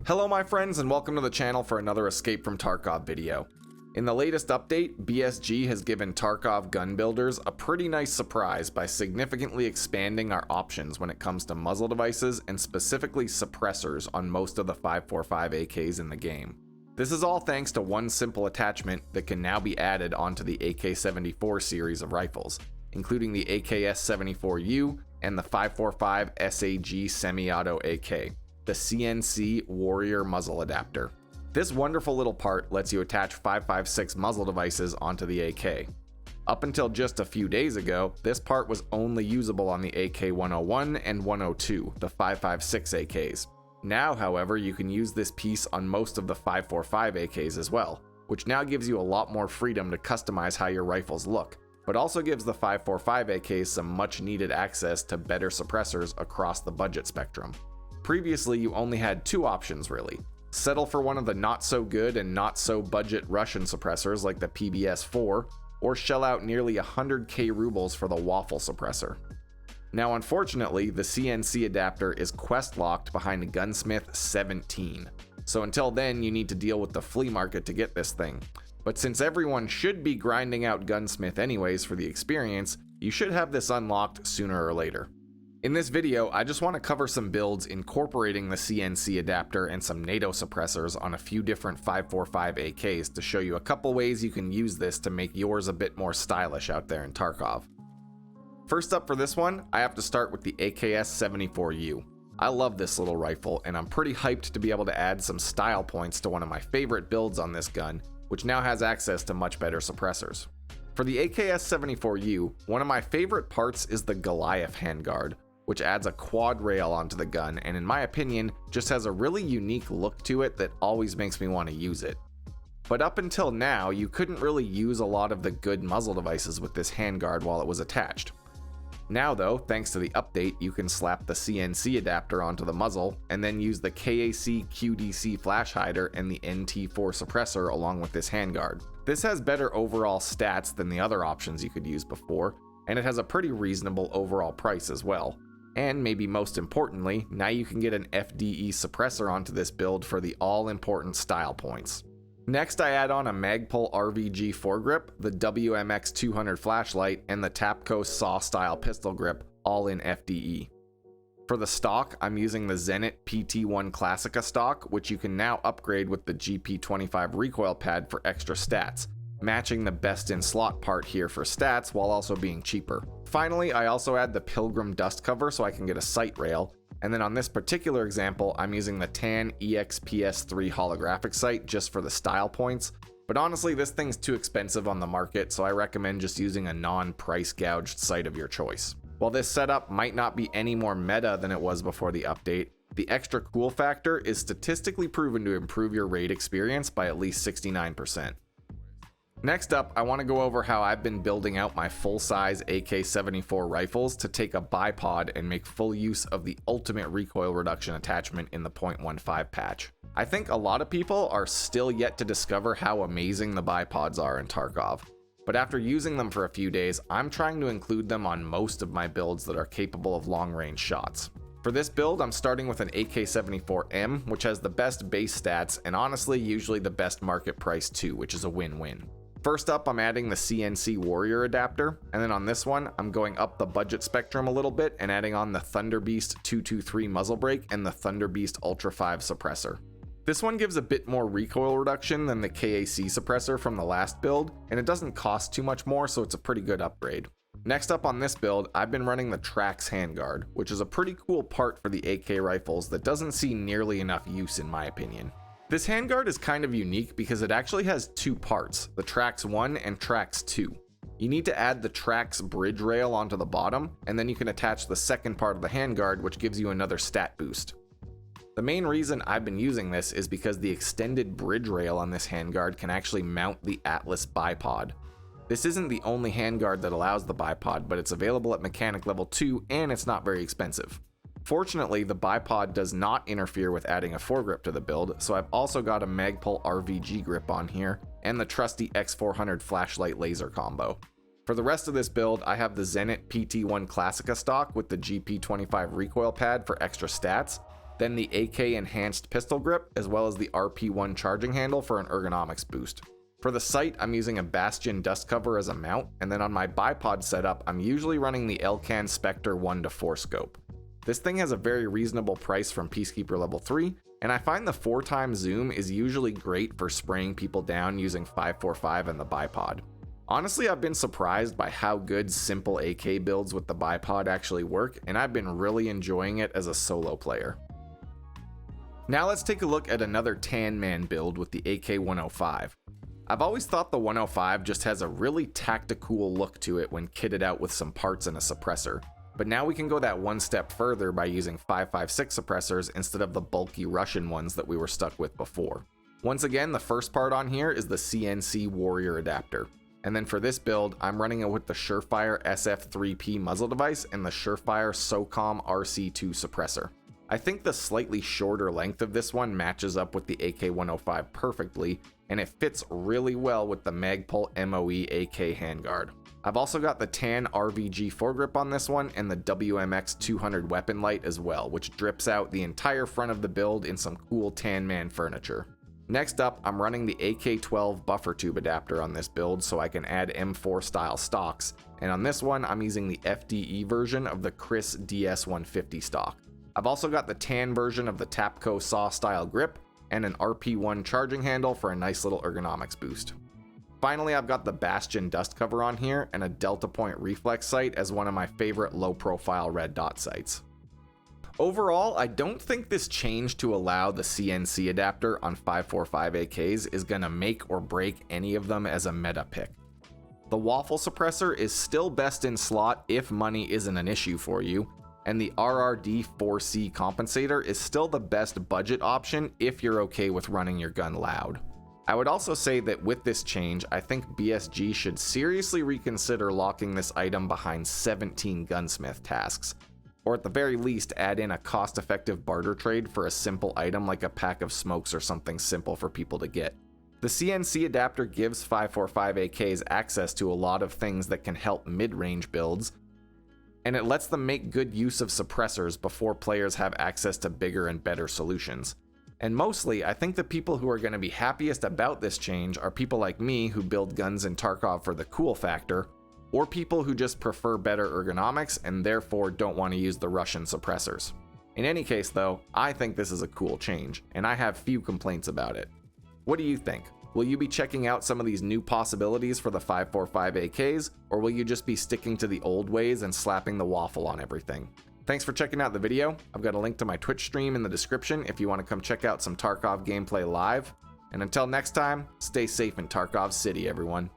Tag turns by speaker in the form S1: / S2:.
S1: Hello my friends and welcome to the channel for another Escape from Tarkov video. In the latest update, BSG has given Tarkov gun builders a pretty nice surprise by significantly expanding our options when it comes to muzzle devices and specifically suppressors on most of the 5.45 AKs in the game. This is all thanks to one simple attachment that can now be added onto the AK-74 series of rifles, including the AKS-74U and the 5.45 SAG semi-auto AK. The CNC Warrior Muzzle Adapter. This wonderful little part lets you attach 5.56 muzzle devices onto the AK. Up until just a few days ago, this part was only usable on the AK-101 and 102, the 5.56 AKs. Now, however, you can use this piece on most of the 5.45 AKs as well, which now gives you a lot more freedom to customize how your rifles look, but also gives the 5.45 AKs some much needed access to better suppressors across the budget spectrum. Previously, you only had two options really. Settle for one of the not so good and not so budget Russian suppressors like the PBS-4, or shell out nearly 100k rubles for the Waffle suppressor. Now unfortunately, the CNC adapter is quest locked behind Gunsmith 17, so until then you need to deal with the flea market to get this thing. But since everyone should be grinding out Gunsmith anyways for the experience, you should have this unlocked sooner or later. In this video, I just want to cover some builds incorporating the CNC adapter and some NATO suppressors on a few different 5.45 AKs to show you a couple ways you can use this to make yours a bit more stylish out there in Tarkov. First up for this one, I have to start with the AKS-74U. I love this little rifle and I'm pretty hyped to be able to add some style points to one of my favorite builds on this gun, which now has access to much better suppressors. For the AKS-74U, one of my favorite parts is the Goliaf handguard, which adds a quad rail onto the gun and in my opinion just has a really unique look to it that always makes me want to use it. But up until now you couldn't really use a lot of the good muzzle devices with this handguard while it was attached. Now though, thanks to the update, you can slap the CNC adapter onto the muzzle and then use the KAC QDC flash hider and the NT4 suppressor along with this handguard. This has better overall stats than the other options you could use before, and it has a pretty reasonable overall price as well. And maybe most importantly, now you can get an FDE suppressor onto this build for the all-important style points. Next I add on a Magpul RVG foregrip, the WMX 200 flashlight, and the Tapco SAW style pistol grip, all in FDE. For the stock, I'm using the Zenit PT1 Classica stock, which you can now upgrade with the GP25 recoil pad for extra stats, matching the best in slot part here for stats while also being cheaper. Finally, I also add the Pilgrim dust cover so I can get a sight rail, and then on this particular example, I'm using the TAN EXPS3 holographic sight just for the style points, but honestly this thing's too expensive on the market, so I recommend just using a non-price gouged sight of your choice. While this setup might not be any more meta than it was before the update, the extra cool factor is statistically proven to improve your raid experience by at least 69%. Next up, I want to go over how I've been building out my full-size AK-74 rifles to take a bipod and make full use of the ultimate recoil reduction attachment in the .15 patch. I think a lot of people are still yet to discover how amazing the bipods are in Tarkov, but after using them for a few days, I'm trying to include them on most of my builds that are capable of long-range shots. For this build, I'm starting with an AK-74M, which has the best base stats and honestly usually the best market price too, which is a win-win. First up, I'm adding the CNC Warrior adapter, and then on this one, I'm going up the budget spectrum a little bit and adding on the Thunderbeast 223 muzzle brake and the Thunderbeast Ultra 5 suppressor. This one gives a bit more recoil reduction than the KAC suppressor from the last build, and it doesn't cost too much more, so it's a pretty good upgrade. Next up on this build, I've been running the TRAX handguard, which is a pretty cool part for the AK rifles that doesn't see nearly enough use in my opinion. This handguard is kind of unique because it actually has two parts, the TRAX 1 and TRAX 2. You need to add the TRAX bridge rail onto the bottom, and then you can attach the second part of the handguard, which gives you another stat boost. The main reason I've been using this is because the extended bridge rail on this handguard can actually mount the Atlas bipod. This isn't the only handguard that allows the bipod, but it's available at mechanic level 2 and it's not very expensive. Fortunately, the bipod does not interfere with adding a foregrip to the build, so I've also got a Magpul RVG grip on here, and the trusty X400 flashlight laser combo. For the rest of this build, I have the Zenit PT1 Classica stock with the GP25 recoil pad for extra stats, then the AK enhanced pistol grip, as well as the RP1 charging handle for an ergonomics boost. For the sight, I'm using a Bastion dust cover as a mount, and then on my bipod setup, I'm usually running the Elcan Spectre 1-4 scope. This thing has a very reasonable price from Peacekeeper level 3, and I find the 4x zoom is usually great for spraying people down using 545 and the bipod. Honestly, I've been surprised by how good simple AK builds with the bipod actually work, and I've been really enjoying it as a solo player. Now let's take a look at another Tan Man build with the AK-105. I've always thought the 105 just has a really tactical look to it when kitted out with some parts and a suppressor, but now we can go that one step further by using 5.56 suppressors instead of the bulky Russian ones that we were stuck with before. Once again, the first part on here is the CNC Warrior adapter. And then for this build, I'm running it with the Surefire SF3P muzzle device and the Surefire SOCOM RC2 suppressor. I think the slightly shorter length of this one matches up with the AK-105 perfectly, and it fits really well with the Magpul MOE AK handguard. I've also got the Tan RVG foregrip on this one and the WMX 200 weapon light as well, which drips out the entire front of the build in some cool Tan Man furniture. Next up, I'm running the AK-12 buffer tube adapter on this build so I can add M4 style stocks, and on this one I'm using the FDE version of the Chris DS150 stock. I've also got the tan version of the Tapco saw style grip and an RP1 charging handle for a nice little ergonomics boost. Finally, I've got the Bastion dust cover on here and a Delta Point reflex sight as one of my favorite low profile red dot sights. Overall, I don't think this change to allow the CNC adapter on 545 AKs is gonna make or break any of them as a meta pick. The waffle suppressor is still best in slot if money isn't an issue for you, and the RRD4C compensator is still the best budget option if you're okay with running your gun loud. I would also say that with this change, I think BSG should seriously reconsider locking this item behind 17 gunsmith tasks, or at the very least add in a cost-effective barter trade for a simple item like a pack of smokes or something simple for people to get. The CNC adapter gives 545 AKs access to a lot of things that can help mid-range builds, and it lets them make good use of suppressors before players have access to bigger and better solutions. And mostly, I think the people who are going to be happiest about this change are people like me who build guns in Tarkov for the cool factor, or people who just prefer better ergonomics and therefore don't want to use the Russian suppressors. In any case though, I think this is a cool change, and I have few complaints about it. What do you think? Will you be checking out some of these new possibilities for the 545 AKs, or will you just be sticking to the old ways and slapping the waffle on everything? Thanks for checking out the video. I've got a link to my Twitch stream in the description if you want to come check out some Tarkov gameplay live. And until next time, stay safe in Tarkov City, everyone.